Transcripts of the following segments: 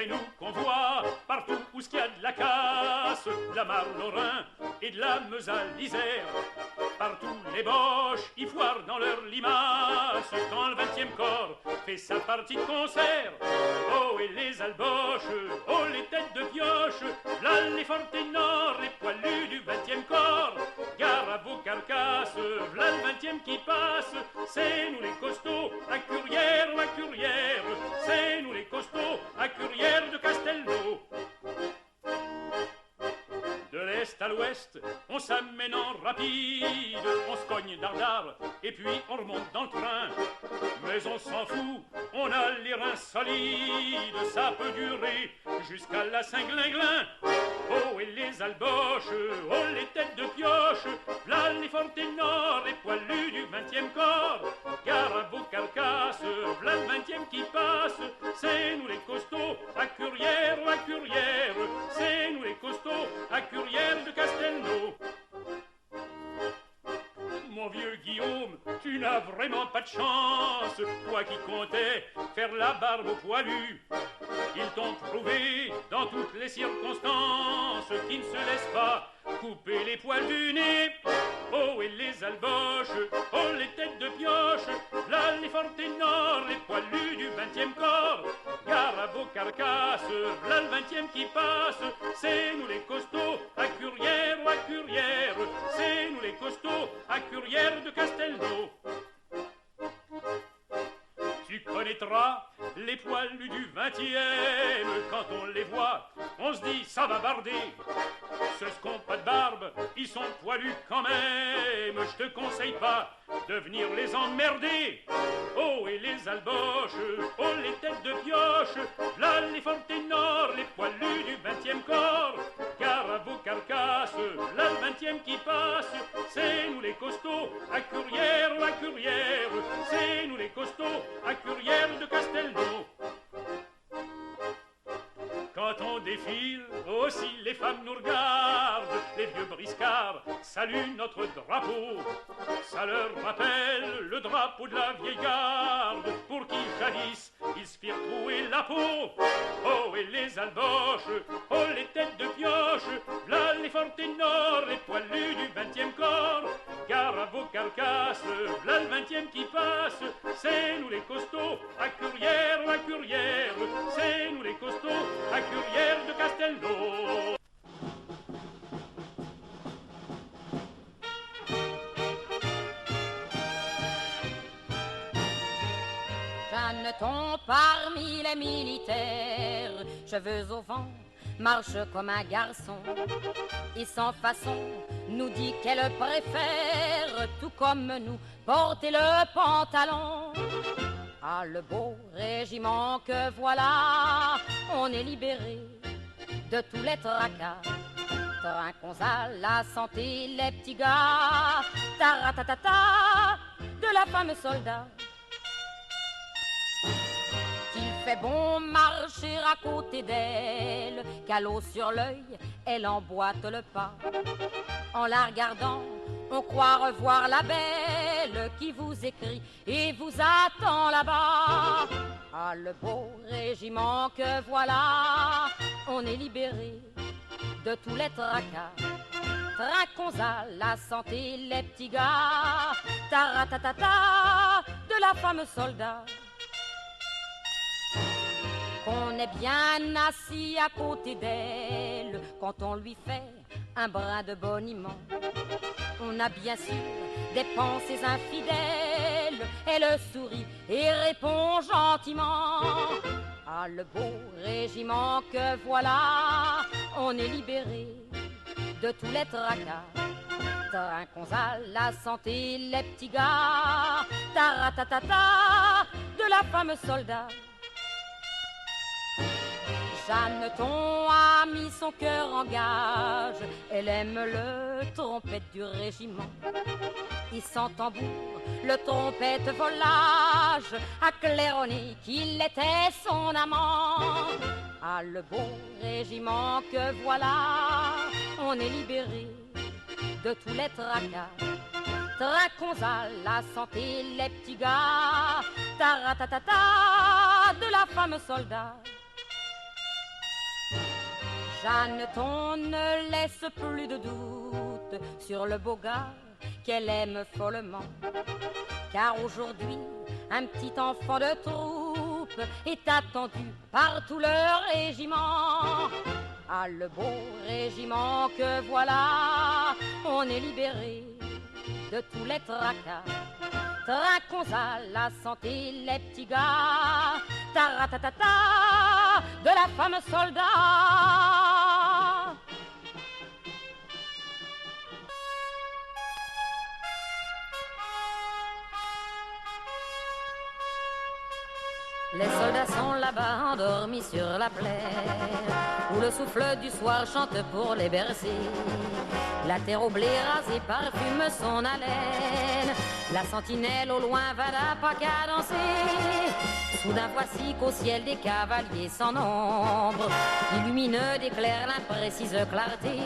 c'est nous qu'on voit partout où il y a de la casse, de la Marne au Rhin et de la Meuse à l'Isère. Partout les boches y foirent dans leur limaces quand le 20e corps fait sa partie de concert. Oh, et les alboches, oh, les têtes de pioche, là les forts ténors, les poilus du 20e corps. Gare à vos carcasses, v'là le 20e qui passe. C'est nous les costauds, à Curière ou à Curière. C'est nous les costauds, à Curière de Castelnau. De l'est à l'ouest, on s'amène en rapide, on se cogne dardard, et puis on remonte dans le train. Mais on s'en fout, on a les reins solides, ça peut durer jusqu'à la Saint-Glinglin. Oh, et les alboches, oh, les têtes de pioche, là les forts ténors, les poilus du 20e corps. Gare à vos carcasses, v'là le 20e qui passe. C'est nous les costauds, à Curière ou à Curière. C'est nous les costauds, à Curière de Castelnau. Mon vieux Guillaume, tu n'as vraiment pas de chance, toi qui comptais faire la barbe au poilu. Ils t'ont prouvé dans toutes les circonstances qu'ils ne se laissent pas couper les poils du nez. Oh, et les alboches, oh, les têtes de pioche, là les forts ténors, les poilus du 20e corps. Gare à vos carcasses, là le 20e qui passe. C'est nous les costauds, à Curière ou à Curière. C'est nous les costauds, à Curière de Castelnau. Tu connaîtras les poilus du 20e, quand on les voit, on se dit ça va barder. Ceux qui n'ont pas de barbe, ils sont poilus quand même, je te conseille pas de venir les emmerder. Oh, et les alboches, oh, les têtes de pioche, là les forts ténors, les poilus du 20e corps. Gare à vos carcasses, là le 20e qui passe. C'est nous les costauds, à Curière ou à Curière. C'est nous les costauds, à Curière de Castelnau. Quand on défile, aussi les femmes nous regardent. Les vieux briscards saluent notre drapeau. Ça leur rappelle le drapeau de la vieille garde, pour qui jadis ils se firent trouer la peau. Oh, et les alboches, oh, les têtes de pioche, là les forts ténors, les poilus du 20e corps. Gare à vos carcasses, là le 20e qui passe. C'est nous les costauds, à Curière ou à Curière. C'est nous les costauds, à Curière de Castelnau. Jeanneton parmi les militaires, cheveux au vent, marche comme un garçon. Et sans façon, nous dit qu'elle préfère, tout comme nous, porter le pantalon. Ah, le beau régiment que voilà, on est libéré de tous les tracas. Trinquons à la santé, les petits gars, taratatata, de la femme soldat. Qu'il fait bon marcher à côté d'elle, qu'à l'eau sur l'œil, elle emboîte le pas. En la regardant, on croit revoir la belle qui vous écrit et vous attend là-bas. Ah, le beau régiment que voilà, on est libéré de tous les tracas. Trinquons à la santé, les petits gars, taratatata, de la femme soldat. Qu'on est bien assis à côté d'elle quand on lui fait un brin de boniment. On a bien sûr des pensées infidèles. Elle sourit et répond gentiment. Ah, le beau régiment que voilà, on est libéré de tous les tracas. Trinquons à la santé, les petits gars, taratatata, de la femme soldat. Jeanneton a mis son cœur en gage, elle aime le trompette du régiment. Et sans tambour, le trompette volage a claironné qu'il était son amant. Ah, le beau régiment que voilà, on est libéré de tous les tracas. Trinquons à la santé, les petits gars, taratatata, de la femme soldat. Jeanneton ne laisse plus de doute sur le beau gars qu'elle aime follement. Car aujourd'hui, un petit enfant de troupe est attendu par tout le régiment. Ah, le beau régiment que voilà, on est libéré de tous les tracas. Traquons à la santé les petits gars, taratatata, de la femme soldat. Les soldats sont là-bas endormis sur la plaine, où le souffle du soir chante pour les bercer. La terre au blé rasé parfume son haleine, la sentinelle au loin va d'un pas cadencer. Soudain voici qu'au ciel des cavaliers sans nombre, illumineux d'éclairs l'imprécise clarté,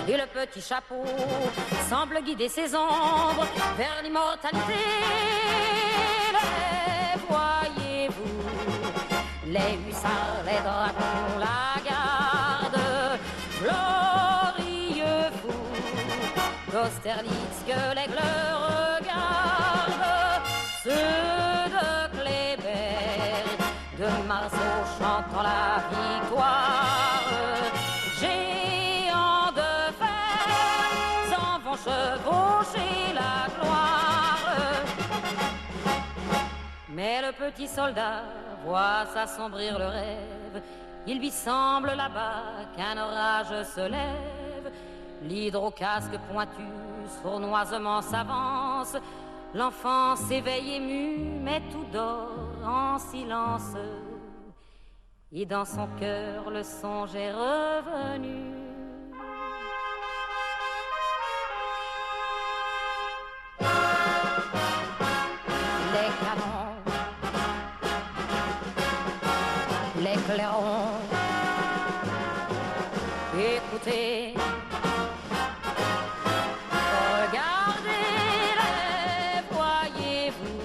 et le petit chapeau semble guider ses ombres vers l'immortalité. Les voyez-vous, les hussards, les dragons, la garde, glorieux fou d'Austerlitz que l'aigle regarde, ceux de Kléber, de Marceau chantant la victoire, géants de fer s'en vont chevaucher la gloire. Mais le petit soldat voit s'assombrir le rêve. Il lui semble là-bas qu'un orage se lève. L'hydrocasque pointu sournoisement s'avance. L'enfant s'éveille ému, mais tout dort en silence. Et dans son cœur le songe est revenu. Les canons, les clairons, écoutez, regardez, les voyez-vous,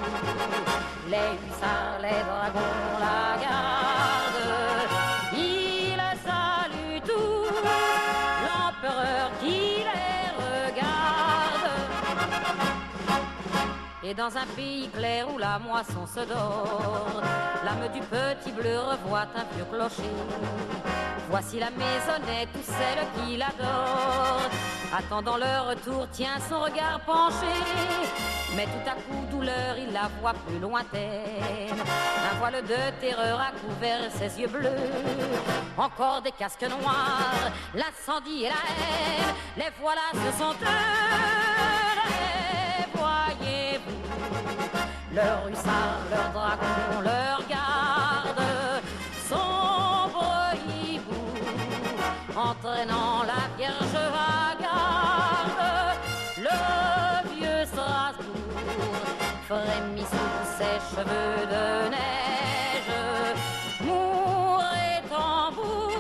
les hussards, les dragons, la garde, ils saluent tous l'empereur qui les regarde. Et dans un pays clair où la moisson se dort, l'âme du petit bleu revoit un vieux clocher. Voici la maisonnette où celle qui l'adore, attendant le retour, tient son regard penché. Mais tout à coup, douleur, il la voit plus lointaine. Un voile de terreur a couvert ses yeux bleus. Encore des casques noirs, l'incendie et la haine, les voilà, ce sont eux. Les voyez-vous, leurs hussards, leurs dragons, leurs gardes, sombre hibou, entraînant la Vierge à garde. Le vieux Strasbourg frémit sous ses cheveux de neige. Mouret tambour,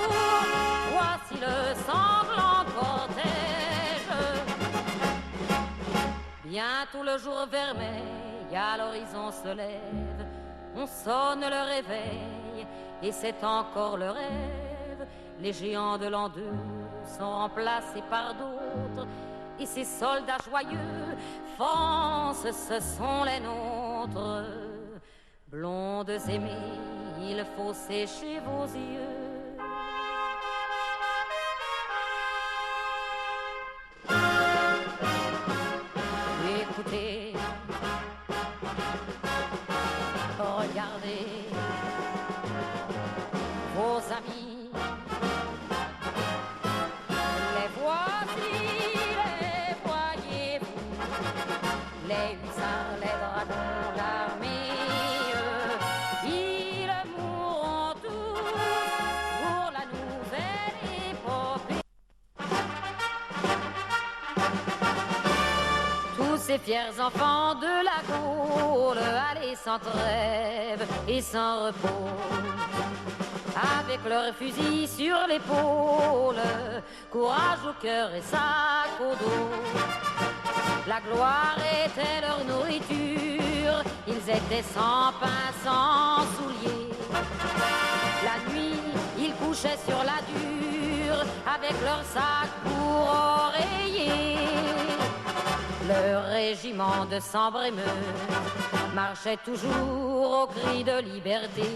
voici le sanglant cortège. Bientôt le jour vermeil à l'horizon se lève. On sonne le réveil et c'est encore le rêve. Les géants de l'an 2 sont remplacés par d'autres. Et ces soldats joyeux, France, ce sont les nôtres. Blondes aimées, il faut sécher vos yeux. Écoutez, regardez vos amis, les voici, les voyez-vous, les hussards, les dragons, l'armée, ils mourront tous pour la nouvelle épopée. Tous ces fiers enfants de la Gaule allaient sans trêve et sans repos, avec leurs fusils sur l'épaule, courage au cœur et sac au dos. La gloire était leur nourriture, ils étaient sans pain, sans souliers. La nuit, ils couchaient sur la dure avec leur sac pour oreiller. Le régiment de Sambre-et-Meuse marchait toujours au cri de liberté,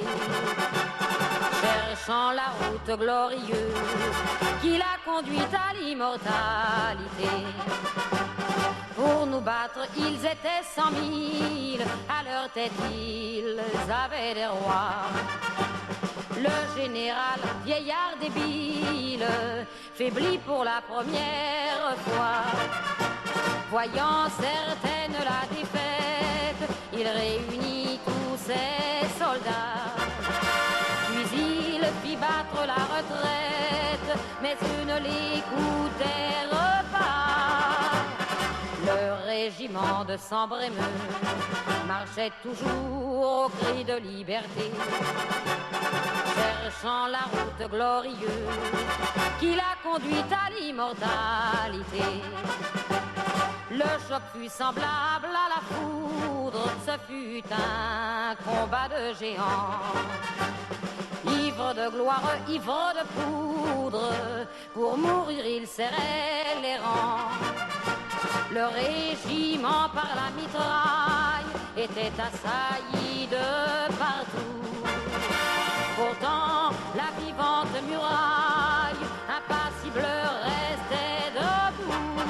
cherchant la route glorieuse qui l'a conduite à l'immortalité. Pour nous battre, ils étaient 100 000, à leur tête ils avaient des rois. Le général, vieillard débile, faibli pour la première fois, voyant certaine la défaite, il réunit tous ses soldats. Puis il fit battre la retraite, mais eux ne l'écoutèrent pas. Le régiment de Sambre-et-Meuse marchait toujours au cri de liberté, cherchant la route glorieuse qui l'a conduite à l'immortalité. Le choc fut semblable à la foudre, ce fut un combat de géants. Ivre de gloire, ivre de poudre, pour mourir il serrait les rangs. Le régiment par la mitraille était assailli de partout. Pourtant, la vivante muraille, impassible, restait debout.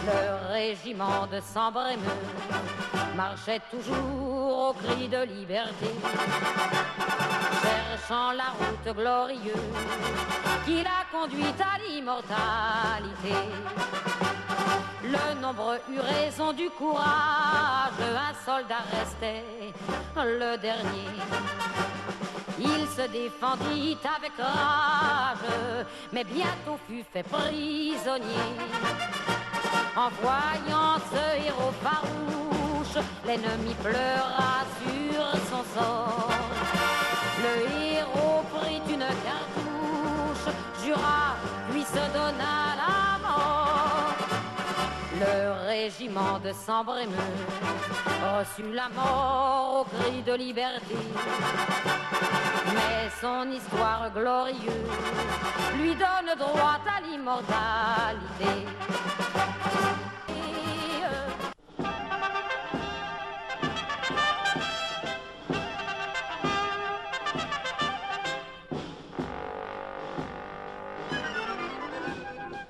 Le régiment de Sambre-et-Meuse marchait toujours au cri de liberté, cherchant la route glorieuse qui l'a conduite à l'immortalité. Le nombre eut raison du courage, un soldat restait le dernier. Il se défendit avec rage, mais bientôt fut fait prisonnier. En voyant ce héros farouche, l'ennemi pleura sur son sort. Le héros prit une cartouche, jura, lui se donna la mort. Le régiment de Sambre-et-Meuse reçut la mort au cri de liberté, mais son histoire glorieuse lui donne droit à l'immortalité.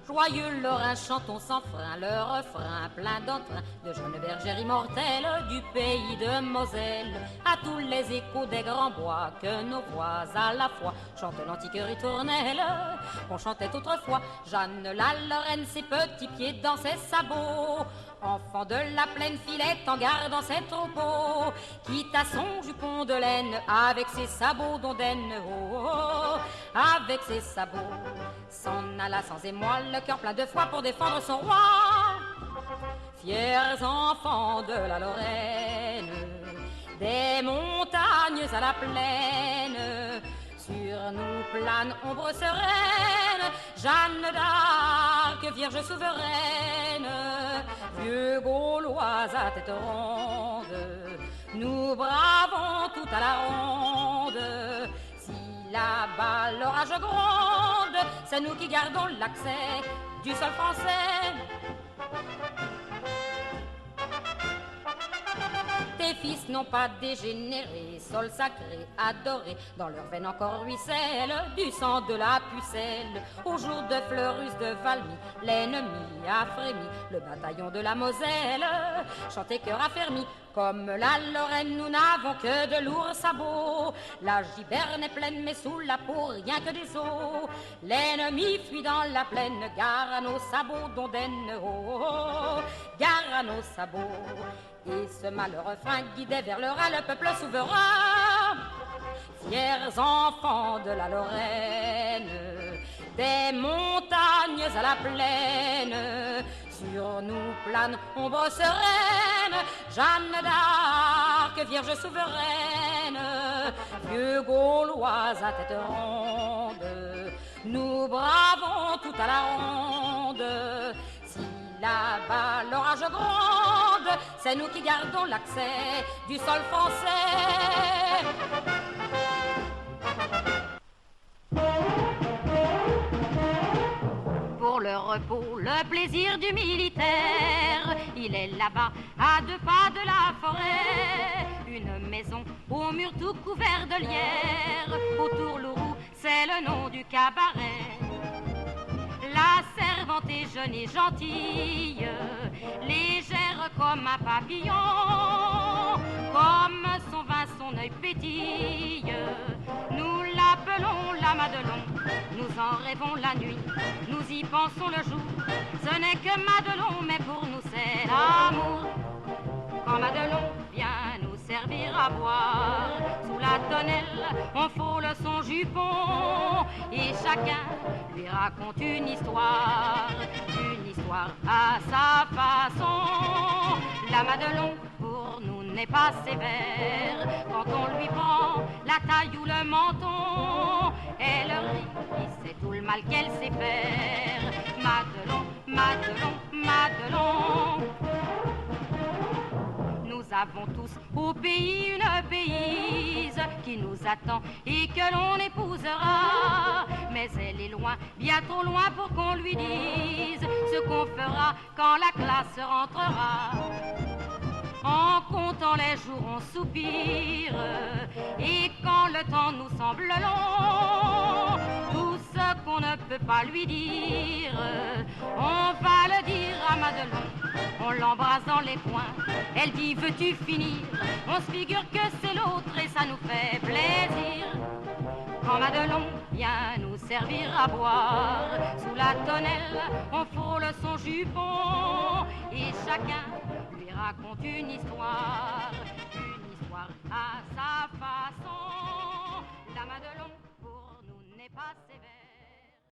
Joyeux Lorrain, chantons sans frein le refrain plein d'entrain de jeunes bergères immortelles du pays de Moselle. À tous les échos des grands bois que nos voix à la fois chantent l'antique ritournelle qu'on chantait autrefois. Jeanne la Lorraine, ses petits pieds dans ses sabots, enfant de la plaine, filait en garde dans ses troupeaux, quitta son jupon de laine avec ses sabots d'ondaine, oh, oh, oh, avec ses sabots, s'en alla sans émoi, le cœur plein de foi pour défendre son roi. Fiers enfants de la Lorraine, des montagnes à la plaine, sur nous plane ombre sereine, Jeanne d'Arc, vierge souveraine, vieux Gaulois à tête ronde, nous bravons tout à la ronde. Si là-bas l'orage gronde, c'est nous qui gardons l'accès du sol français. Tes fils n'ont pas dégénéré, sol sacré, adoré, dans leur veine encore ruisselle du sang de la pucelle. Au jour de Fleurus de Valmy, l'ennemi a frémi, le bataillon de la Moselle chantait cœur affermi. Comme la Lorraine, nous n'avons que de lourds sabots, la giberne est pleine, mais sous la peau, rien que des os. L'ennemi fuit dans la plaine, gare à nos sabots d'ondaine, oh, oh, oh, gare à nos sabots. Et ce malheureux frein guidait vers le rat le peuple souverain. Fiers enfants de la Lorraine, des montagnes à la plaine, sur nous plane ombre sereine, Jeanne d'Arc, vierge souveraine, vieux Gaulois à tête ronde, nous bravons tout à la ronde. Si là-bas l'orage gronde, c'est nous qui gardons l'accès du sol français. repos, le plaisir du militaire. Il est là-bas, à 2 pas de la forêt. Une maison au mur tout couvert de lierre. Autour Lourou, c'est le nom du cabaret. La servante est jeune et gentille, légère comme un papillon. Comme son vin, son œil pétille. Nous l'appelons la Madelon. Nous en rêvons la nuit, nous y pensons le jour. Ce n'est que Madelon, mais pour nous c'est l'amour. Quand Madelon vient nous servir à boire, sous la tonnelle, on frôle son jupon. Et chacun lui raconte une histoire à sa façon. La Madelon, pour nous, n'est pas sévère. Quand on lui prend la taille ou le menton, elle rit, et c'est tout le mal qu'elle sait faire. Madelon, Madelon, Madelon. Nous avons tous au pays une payse qui nous attend et que l'on épousera. Mais elle est loin, bien trop loin pour qu'on lui dise ce qu'on fera quand la classe rentrera. En comptant les jours on soupire, et quand le temps nous semble long, tout ce qu'on ne peut pas lui dire, on va le dire à Madelon. On l'embrasse dans les poings, elle dit veux-tu finir? On se figure que c'est l'autre et ça nous fait plaisir. Quand Madelon vient nous servir à boire, sous la tonnelle on frôle son jupon, et chacun lui raconte une histoire à sa femme.